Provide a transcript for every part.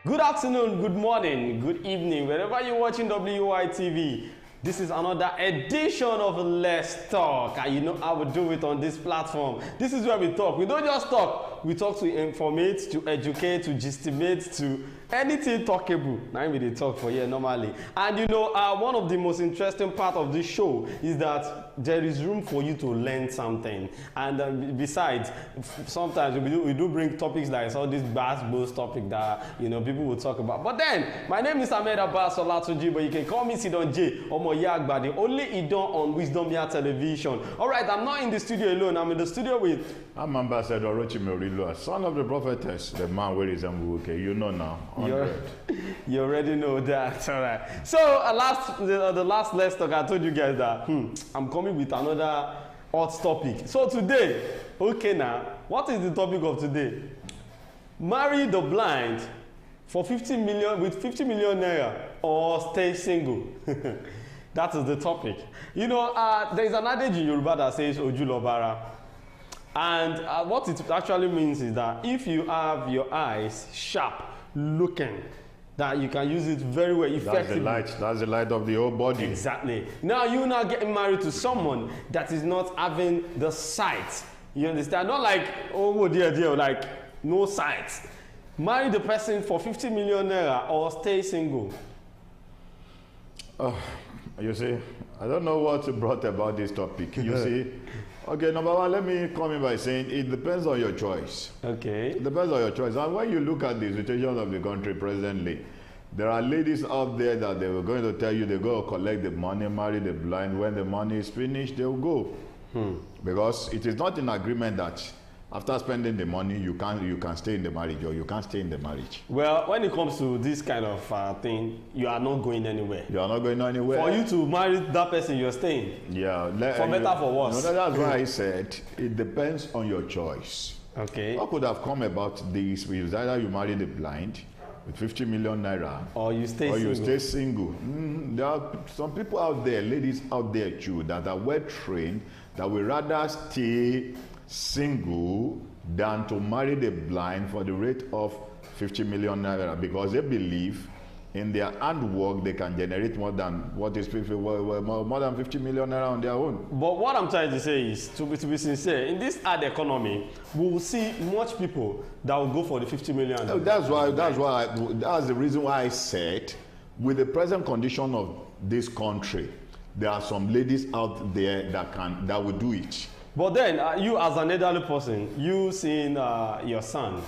Good afternoon, good morning, good evening, wherever you're watching WY TV. This is another edition of Let's Talk, and you know how we do it on this platform. This is where we talk. We don't just talk. We talk to informate, to educate, to gystimate, to anything talkable. Now we talk for here normally. And you know, one of the most interesting part of this show is that there is room for you to learn something. And besides, sometimes we do bring topics like all these bass topic that people will talk about. But then, my name is Ahmed Abbas Olatuji, but you can call me Sidon J or Moyagba, the only Idon on Wisdom Yard Television. All right, I'm not in the studio alone. I'm in the studio with. I'm Ambassador Rochi Merilua, son of the prophetess, the man where is Mbuke. You know now. You already know that. All right. So the last Let's Talk, I told you guys that I'm coming with another hot topic. So today, okay now, what is the topic of today? Marry the blind for 50 million with 50 million naira or stay single. That is the topic. You know, there is an adage in Yoruba that says Ojulobara. And what it actually means is that if you have your eyes sharp, looking, that you can use it very well, effectively. That's the light of the whole body. Exactly. Now you're not getting married to someone that is not having the sight. You understand? Not like, oh dear, like no sight. Marry the person for 50 million naira or stay single. You see, I don't know what brought about this topic. You see, okay, number one, let me come in by saying it depends on your choice. Okay. It depends on your choice. And when you look at the situation of the country presently, there are ladies out there that they were going to tell you they go collect the money, marry the blind. When the money is finished, they will go. Because it is not in agreement that after spending the money, you can stay in the marriage or you can't stay in the marriage. Well, when it comes to this kind of thing, you are not going anywhere. You are not going anywhere. For you to marry that person, you're staying. Yeah. For better, for worse. No, that's why I said it depends on your choice. Okay. What could have come about this is either you marry the blind with 50 million naira or you stay single. You stay single. There are some people out there, ladies out there too, that are well trained, that will rather stay single than to marry the blind for the rate of 50 million naira, because they believe in their handwork they can generate more than more than 50 million naira on their own. But what I'm trying to say is, to be sincere, in this hard economy, we will see much people that will go for the 50 million. That's the reason why I said, with the present condition of this country, there are some ladies out there that will do it. But then, you as an elderly person, you seeing your son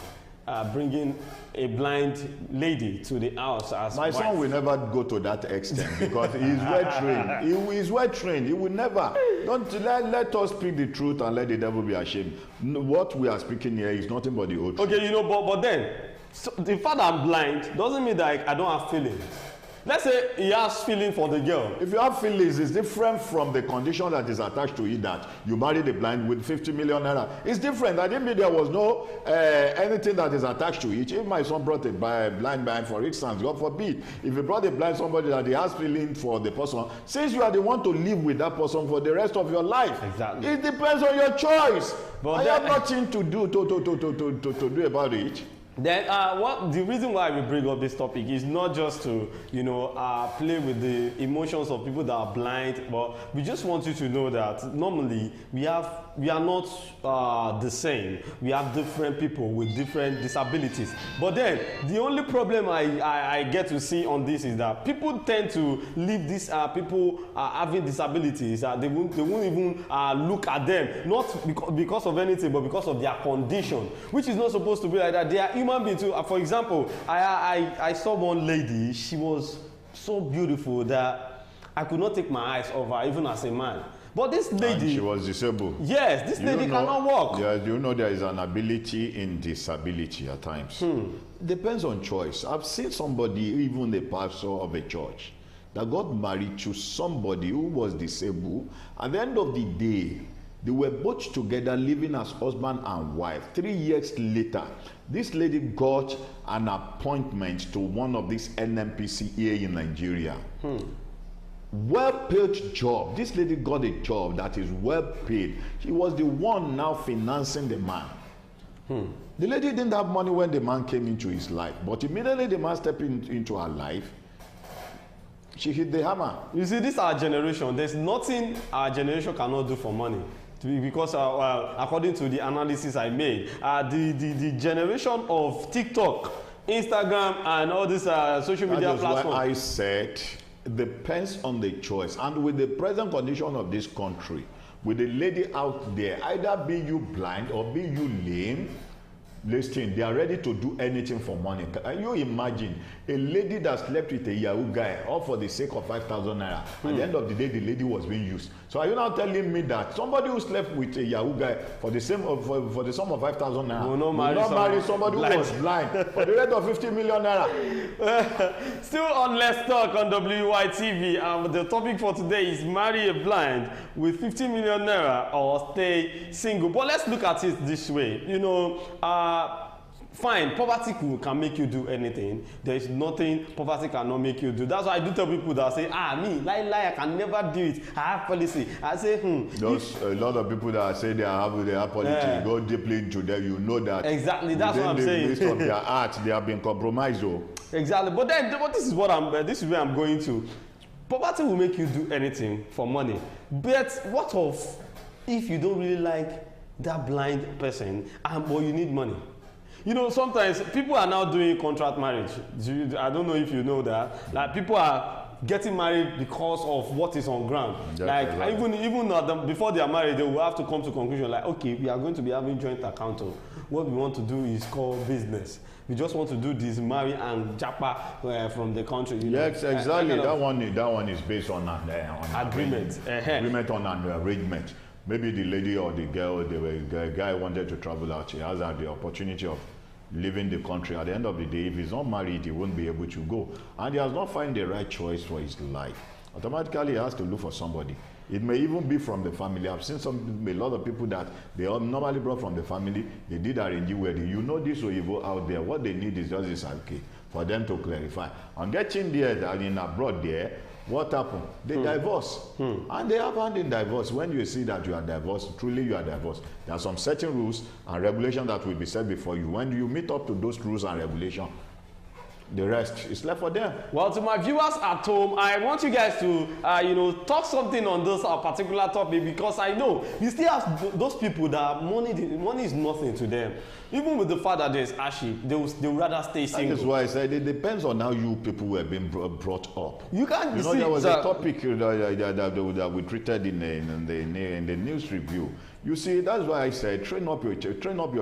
bringing a blind lady to the house as my wife. son will never go to that extent because he is well trained. He is well trained. He will never. Let us speak the truth and let the devil be ashamed. What we are speaking here is nothing but the old truth. Okay, but then, so the fact that I'm blind doesn't mean that I don't have feelings. Let's say he has feeling for the girl. If you have feelings, it's different from the condition that is attached to it, that you marry the blind with 50 million naira. It's different. I didn't mean there was no anything that is attached to it. If my son brought a blind man, for instance, God forbid, if he brought a blind somebody that he has feeling for the person, since you are the one to live with that person for the rest of your life, exactly, it depends on your choice. But I have nothing to do do about it. Then the reason why we bring up this topic is not just to play with the emotions of people that are blind, but we just want you to know that normally we are not the same. We have different people with different disabilities. But then the only problem I get to see on this is that people tend to leave these people having disabilities. They won't even look at them, not because of anything, but because of their condition, which is not supposed to be like that. They are human beings too. For example, I saw one lady. She was so beautiful that I could not take my eyes off her, even as a man. But this lady, and she was disabled. Yes, this lady cannot walk. Yes, you know there is an ability in disability at times. Depends on choice. I've seen somebody, even the pastor of a church, that got married to somebody who was disabled. At the end of the day, they were both together living as husband and wife. 3 years later, this lady got an appointment to one of these NMPC here in Nigeria. Well-paid job. This lady got a job that is well paid. She was the one now financing the man. The lady didn't have money when the man came into his life, but immediately the man stepped into her life, she hit the hammer. You see, this is our generation. There's nothing our generation cannot do for money. Because according to the analysis I made, the generation of TikTok, Instagram, and all these social media platforms. That is why I said it depends on the choice. And with the present condition of this country, with the lady out there, either be you blind or be you lame, listen, they are ready to do anything for money. Can you imagine a lady that slept with a Yahoo guy all for the sake of 5,000 naira? At the end of the day, the lady was being used. So are you now telling me that somebody who slept with a Yahoo guy for the sum of 5,000 naira will not marry somebody who was blind for the rate of 50 million naira? Still on Let's Talk on WYTV. The topic for today is marry a blind with 50 million naira or stay single. But let's look at it this way. You know, fine, poverty can make you do anything. There is nothing poverty cannot make you do. That's why I do tell people that say, me, lie, I can never do it. I have policy. I say, Those a lot of people that say they have policy, go deeply into them, you know that. Exactly, that's what I'm saying. Based on their art, they have been compromised, though. Exactly, but this is where I'm going to. Poverty will make you do anything for money. But what of if you don't really like that blind person, but you need money? You know, sometimes people are now doing contract marriage. I don't know if you know that. Like, people are getting married because of what is on ground. Like, even before they are married, they will have to come to conclusion like, okay, we are going to be having joint account. What we want to do is called business. We just want to do this, marry and japa from the country. Yes, exactly. That one is based on an agreement. Agreement on an arrangement. Maybe the lady or the girl, the guy wanted to travel out. He has had the opportunity of leaving the country. At the end of the day, if he's not married, he won't be able to go. And he has not found the right choice for his life. Automatically, he has to look for somebody. It may even be from the family. I've seen a lot of people that they are normally brought from the family. They did arrange wedding. You know this Oyibo out there. What they need is just this okay for them to clarify. On getting there, and in abroad there, what happened? They divorce. And they have hand in divorce. When you see that you are divorced, truly you are divorced. There are some certain rules and regulations that will be set before you. When you meet up to those rules and regulations, the rest is left for them. Well, to my viewers at home, I want you guys to, talk something on this particular topic, because I know you still have those people that money is nothing to them. Even with the fact that there's hardship, they would rather stay single. That is why I said it depends on how you people have been brought up. You can't. You know, there was a topic that we treated in the news review. You see, that's why I said train up your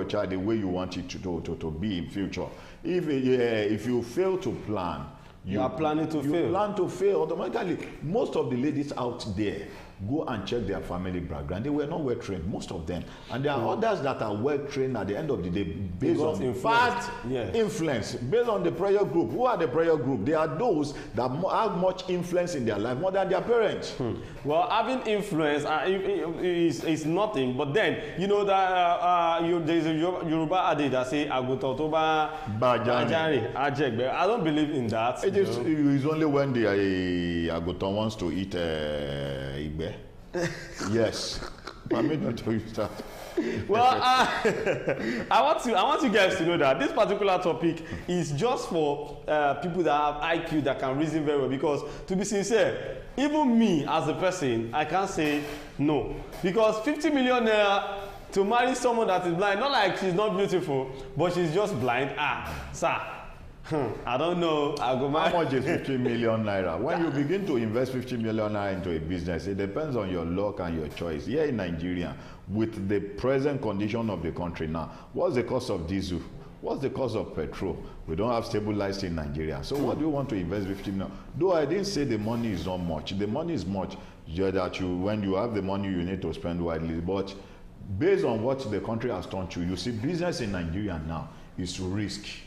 child the way you want it to be in future. If you fail to plan, you are planning to fail. You plan to fail automatically. Most of the ladies out there go and check their family background. They were not well trained, most of them. And there are others that are well trained at the end of the day based on influence, based on the prayer group. Who are the prayer group? They are those that have much influence in their life more than their parents. Well, having influence is nothing, but then you know that there's a Yoruba adage that say "Agutan toba bajari ajegbe." I don't believe in that. It is only when the Agutan wants to eat igbe. Yes, permit me to use that. Well, I want you guys to know that this particular topic is just for people that have IQ that can reason very well. Because to be sincere, even me as a person, I can't say no. Because 50 million naira to marry someone that is blind, not like she's not beautiful, but she's just blind. Sir. I don't know. How much is 50 million naira? When you begin to invest 50 million naira into a business, it depends on your luck and your choice. Here in Nigeria, with the present condition of the country now, what's the cost of diesel? What's the cost of petrol? We don't have stabilized in Nigeria. So what do you want to invest 50 million? Though I didn't say the money is not much. The money is much. That when you have the money, you need to spend widely. But based on what the country has taught you, you see, business in Nigeria now is risky.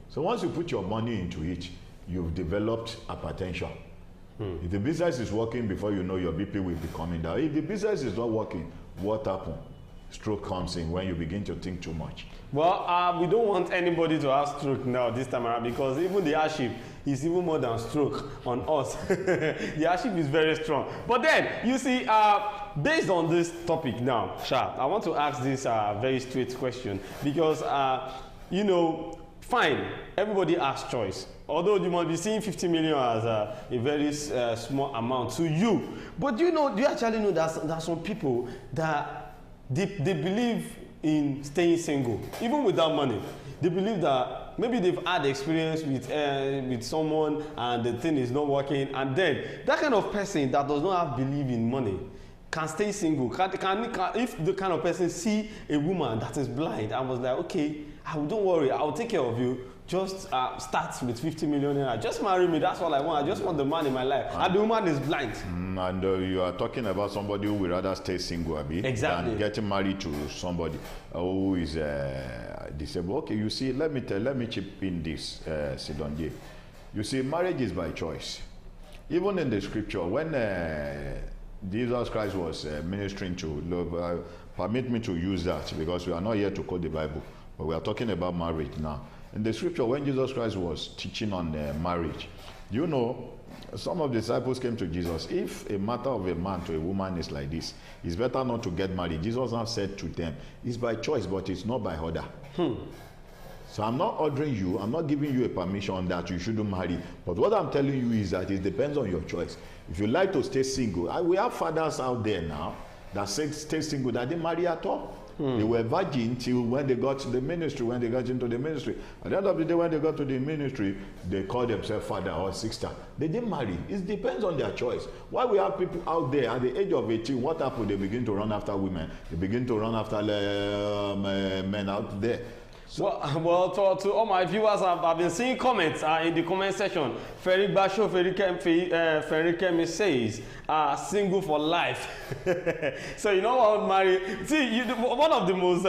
So once you put your money into it, you've developed hypertension. If the business is working, before you know, your BP will be coming down. If the business is not working, what happened? stroke comes in, when you begin to think too much. Well, we don't want anybody to have stroke now this time around, because even the hardship is even more than stroke on us. The hardship is very strong. But then, you see, based on this topic now, Sha, I want to ask this very straight question, because, you know, fine, everybody has choice. Although you might be seeing 50 million as a very small amount to you. But do you actually know that there are some people that they believe in staying single, even without money. They believe that maybe they've had experience with someone and the thing is not working, and then that kind of person that does not have belief in money can stay single. If the kind of person see a woman that is blind and was like, okay, don't worry, I'll take care of you. Just start with 50 million naira. Just marry me. That's all I want. I just want the man in my life. And the woman is blind. And you are talking about somebody who would rather stay single, Abi, exactly, than getting married to somebody who is disabled. Okay, you see, let me chip in this, Sidonje. You see, marriage is by choice. Even in the scripture, when Jesus Christ was ministering to love, permit me to use that because we are not here to quote the Bible, but we are talking about marriage now. In the scripture, when Jesus Christ was teaching on marriage, you know, some of the disciples came to Jesus. If a matter of a man to a woman is like this, it's better not to get married. Jesus now said to them, it's by choice, but it's not by order. So I'm not ordering you, I'm not giving you a permission that you shouldn't marry. But what I'm telling you is that it depends on your choice. If you like to stay single, we have fathers out there now that say stay single, that didn't marry at all. They were virgin till when they got to the ministry, when they got into the ministry. At the end of the day, when they got to the ministry, they called themselves father or sister. They didn't marry. It depends on their choice. Why we have people out there at the age of 18, what happened? They begin to run after women. They begin to run after men out there. So, well, to all my viewers, I've been seeing comments in the comment section. Ferik Basho Ferikemi says, single for life. So you know what, marry. See, one of the most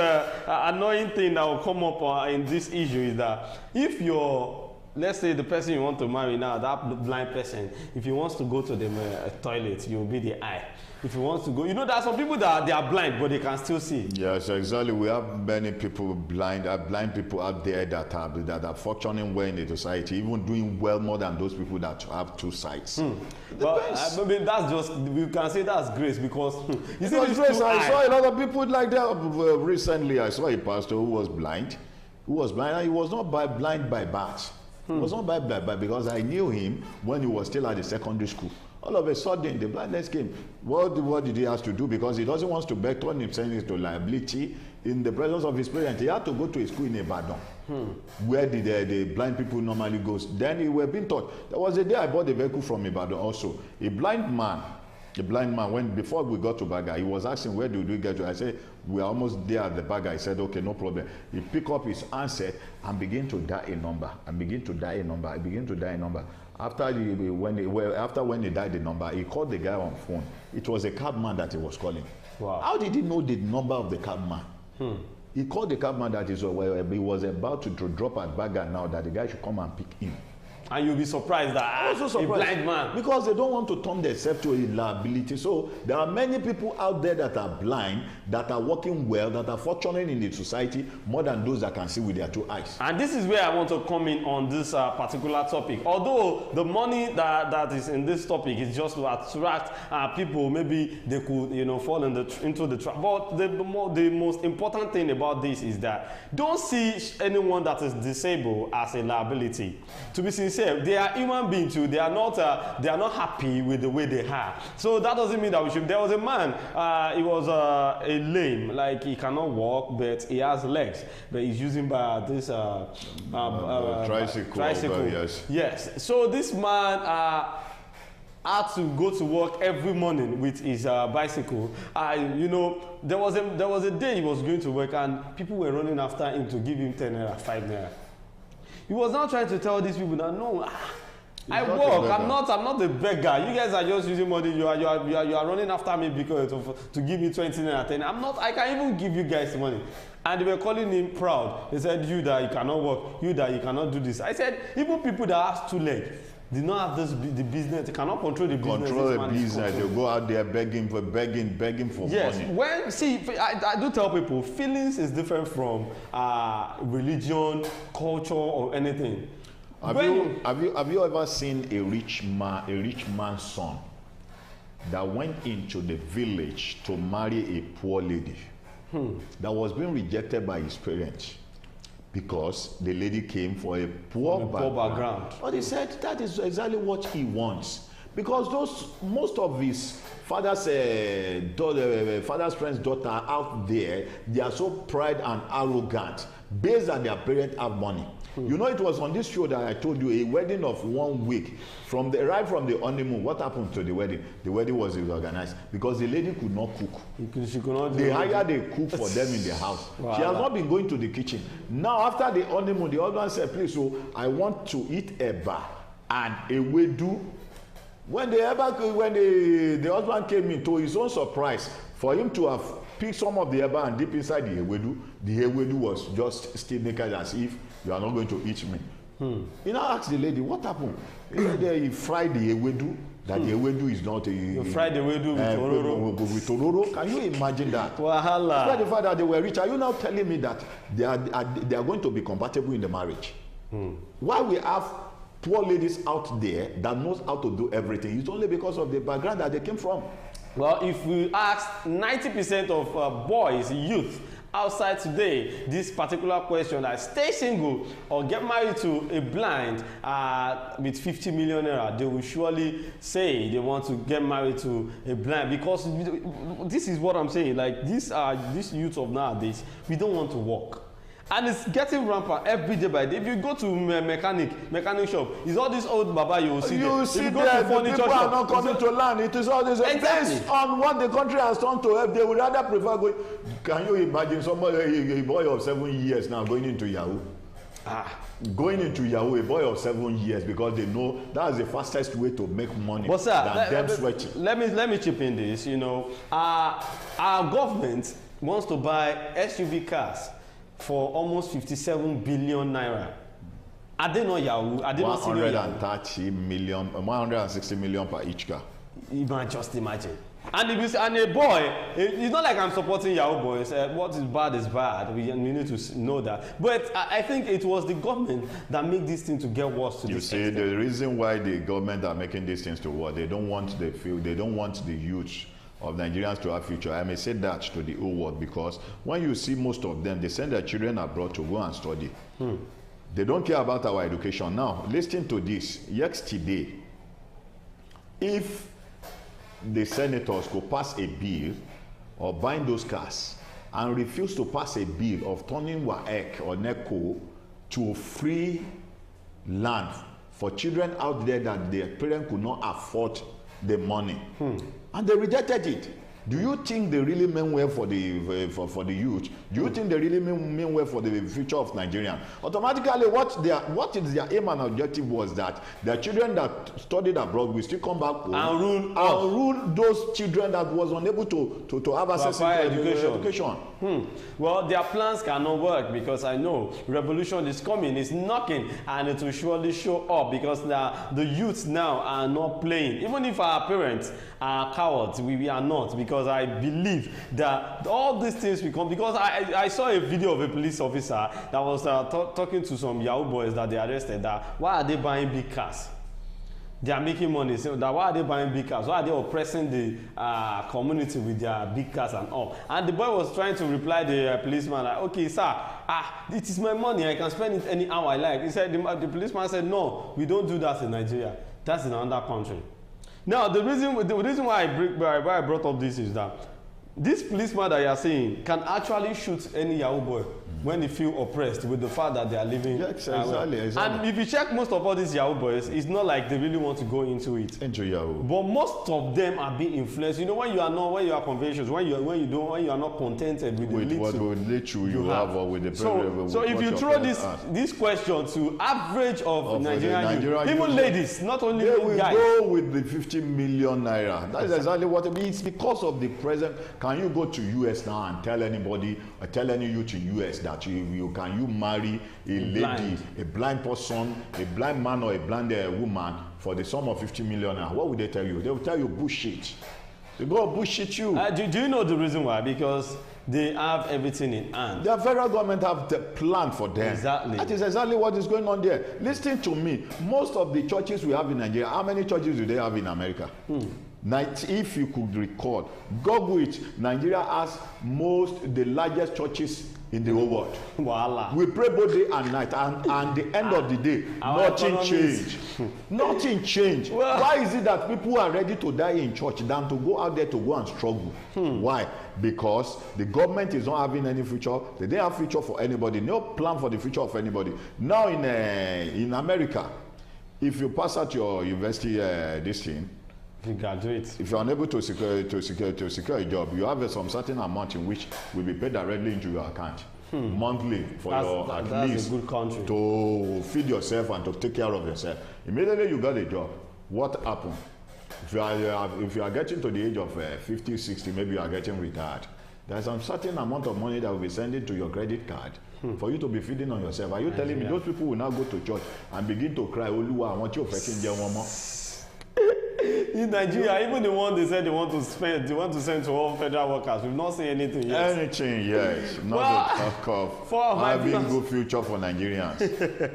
annoying things that will come up in this issue is that if you're, let's say the person you want to marry now, that blind person, if he wants to go to the toilet, you'll be the eye. If he wants to go, you know, there are some people that they are blind, but they can still see. Yes, exactly. We have many people blind people out there that are functioning well in the society, even doing well more than those people that have two sides. But maybe that's just, we can say that's grace, because you see, grace. I saw a lot of people like that recently. I saw a pastor who was blind. And he was not blind by birth. He was not blind by birth because I knew him when he was still at the secondary school. All of a sudden, the blindness came. What did he have to do? Because he doesn't want to turn himself into liability in the presence of his parents. He had to go to a school in Ibadan, where the blind people normally go. Then he were being taught. There was a day I bought a vehicle from Ibadan also. A blind man, before we got to Baga, he was asking, where do we get to? I said, we are almost there at the Baga. I said, okay, no problem. He picked up his handset and began to dial a number. After when he dialed the number, he called the guy on phone. It was a cabman that he was calling. Wow. How did he know the number of the cabman? He called the cabman that he was about to drop at Baga now, that the guy should come and pick him. And you'll be surprised that a blind man. Because they don't want to turn themselves to a liability. So there are many people out there that are blind, that are working well, that are functioning in the society more than those that can see with their two eyes. And this is where I want to come in on this particular topic. Although the money that is in this topic is just to attract people, maybe they could, you know, fall into the trap. But the most important thing about this is that don't see anyone that is disabled as a liability. To be sincere, they are human beings too. They are not happy with the way they are. So that doesn't mean that we should. There was a man. He was a lame, like he cannot walk, but he has legs. But he's using this tricycle. Yes. So this man had to go to work every morning with his bicycle. You know, there was a day he was going to work and people were running after him to give him 10 naira, 5 naira. He was now trying to tell these people that no, I work. I'm not a beggar. You guys are just using money. You are running after me because to give me 20 naira, 10. I'm not. I can even give you guys money. And they were calling him proud. They said, you that you cannot work, you that you cannot do this. I said, even people that have 2 legs, did not have the business. They cannot control the business. Control the business. They go out there begging for yes. money. When see, I do tell people, feelings is different from religion, culture, or anything. Have you ever seen a rich man's son that went into the village to marry a poor lady that was being rejected by his parents because the lady came for a poor background? But he said that is exactly what he wants, because most of his father's friend's daughter out there, they are so pride and arrogant based on their parents have money. You know, it was on this show that I told you, a wedding of 1 week right from the honeymoon. What happened to the wedding? The wedding was organized because the lady could not cook. She could not. They hired a cook for them in the house. Wow. She has not been going to the kitchen. Now after the honeymoon, the husband said, please, so I want to eat eba and ewedu. When the husband came in, to his own surprise, for him to have picked some of the eba and dip inside the ewedu was just still naked, as if you are not going to eat me. He now asked the lady, what happened? He said he fried the ewedu, that the ewedu is not a... You fried the ewedu with tororo? Can you imagine that? Wahala. Despite the fact that they were rich, are you now telling me that they are going to be compatible in the marriage? Why we have poor ladies out there that knows how to do everything? It's only because of the background that they came from. Well, if we ask 90% of boys, youth, outside today, this particular question, that stay single or get married to a blind with 50 million naira, they will surely say they want to get married to a blind, because this is what I'm saying. Like, these youth of nowadays, we don't want to work. And it's getting rampant every day by day. If you go to mechanic shop, it's all this old baba you will see there. You see there, the people are not coming to learn. It is all this. Exactly. Based on what the country has done to help, they would rather prefer going. Can you imagine somebody, a boy of 7 years now going into Yahoo? Going into Yahoo, a boy of 7 years, because they know that's the fastest way to make money, but sir, than them sweating. Let me chip in this. You know, our government wants to buy SUV cars for almost 57 billion naira. Are they not Yahoo? Are they not 130 million, 160 million per each car? Just imagine. And a boy, it's not like I'm supporting Yahoo boys. What is bad. We need to know that. But I think it was the government that made this thing to get worse. You see, the reason why the government are making these things to work, they don't want the youth of Nigerians to have future. I may say that to the whole world, because when you see most of them, they send their children abroad to go and study. They don't care about our education. Now, listen to this. Yesterday, if the senators could pass a bill of buying those cars and refuse to pass a bill of turning WAEC or NECO to free land for children out there that their parents could not afford the money, and they rejected it. Do you think they really mean well for the for the youth? Do you think they really mean well for the future of Nigeria? Automatically, what is their aim and objective was that their children that studied abroad will still come back home and rule those children that was unable to have access to education. Well, their plans cannot work, because I know revolution is coming, it's knocking, and it will surely show up, because the youth now are not playing. Even if our parents are cowards, we are not, because I believe that all these things will come. Because I saw a video of a police officer that was talking to some Yahoo boys that they arrested, that why are they buying big cars? They are making money. So that why are they buying big cars? Why are they oppressing the community with their big cars and all? And the boy was trying to reply the policeman like, okay, sir, it is my money. I can spend it any hour I like. He said, the policeman said, no, we don't do that in Nigeria. That's in another country. Now, the reason why I brought up this is that this policeman that you are seeing can actually shoot any Yahoo boy when they feel oppressed with the fact that they are living. Yes, exactly. And if you check most of all these Yahoo boys, it's not like they really want to go into it. Into Yahoo. But most of them are being influenced. You know, when you are conventions, when you are not contented with what little you have or with the so if you throw this question to average of Nigerian youth, even ladies, not only they will guys, go with the 50 million naira. That is exactly what it means. Because of the present. Can you go to US now and tell anybody or tell any youth in US that you marry a lady, a blind person, a blind man or a blind woman for the sum of 50 million, what would they tell you? They will tell you bullshit. They go bullshit you. Do you know the reason why? Because they have everything in hand. The federal government have the plan for them. Exactly. That is exactly what is going on there. Listen to me. Most of the churches we have in Nigeria, how many churches do they have in America? If you could record, Google it. Nigeria has the largest churches in the whole world. Voila. We pray both day and night, and the end of the day, nothing changed. Nothing changed. Well, why is it that people are ready to die in church than to go out there to go and struggle? Why? Because the government is not having any future. They don't have future for anybody. No plan for the future of anybody. Now in America, if you pass out your university this thing, you graduate. if you are unable to secure a job, you have some certain amount in which will be paid directly into your account monthly for at least a good country to feed yourself and to take care of yourself. Immediately you got a job, what happened? If you are getting to the age of 50, 60, maybe you are getting retired. There's some certain amount of money that will be sending to your credit card for you to be feeding on yourself. Are you telling me those people will now go to church and begin to cry, Oluwa, I want you to one more? In Nigeria, even the one they said they want to send to all federal workers, we've not seen anything yet. Anything, yes. Not to talk of having good future for Nigerians.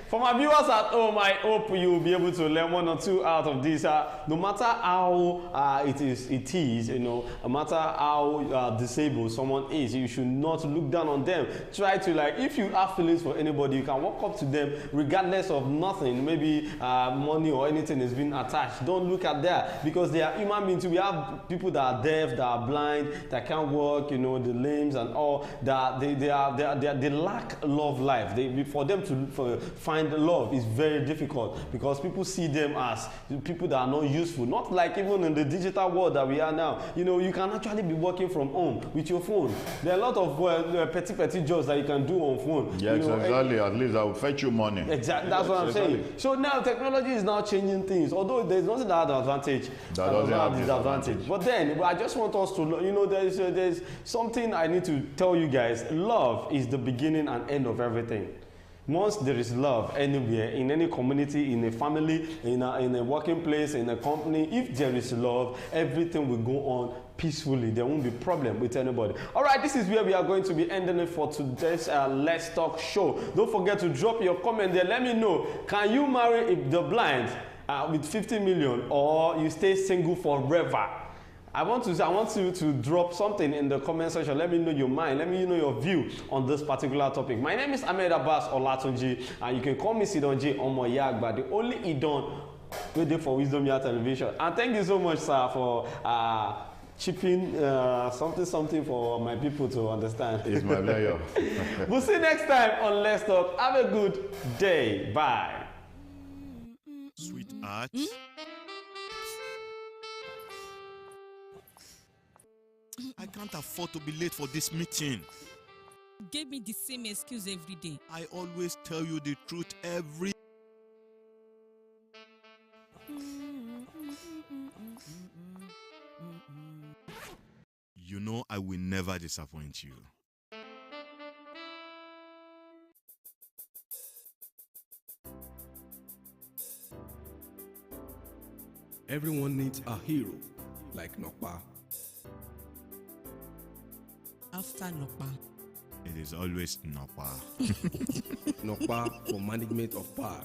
For my viewers at home, I hope you will be able to learn one or two out of this. No matter how it is, you know, no matter how disabled someone is, you should not look down on them. Try to, like, if you have feelings for anybody, you can walk up to them regardless of nothing. Maybe money or anything is being attached. Don't look at that, because they are human beings. We have people that are deaf, that are blind, that can't walk, you know, the limbs and all. That they lack love life. For them to find love is very difficult, because people see them as people that are not useful. Not like even in the digital world that we are now. You know, you can actually be working from home with your phone. There are a lot of petty jobs that you can do on phone. Yes, you know, exactly. At least I will fetch you money. Exactly. That's what I'm saying. So now technology is now changing things. Although there's nothing that has advantage, that doesn't have disadvantage. But then I just want us to, you know, there's something I need to tell you guys. Love is the beginning and end of everything. Once there is love anywhere, in any community, in a family, in a working place, in a company, if there is love, everything will go on peacefully. There won't be problem with anybody. All right, this is where we are going to be ending it for today's Let's Talk show. Don't forget to drop your comment there. Let me know, can you marry the blind with 50 million, or you stay single forever? I want you to drop something in the comment section. Let me know your mind. Let me know your view on this particular topic. My name is Ahmed Abbas Olatunji, and you can call me Sidonji Omoyagba, the only Idon waiting for Wisdom Yard Television. And thank you so much, sir, for chipping something for my people to understand. It's my pleasure. We'll see you next time on Let's Talk. Have a good day. Bye. Sweetheart. I can't afford to be late for this meeting. You give me the same excuse every day. I always tell you the truth every... You know I will never disappoint you. Everyone needs a hero like Nokpa. After Nokpa, It is always Napa. Nokpa for management of power.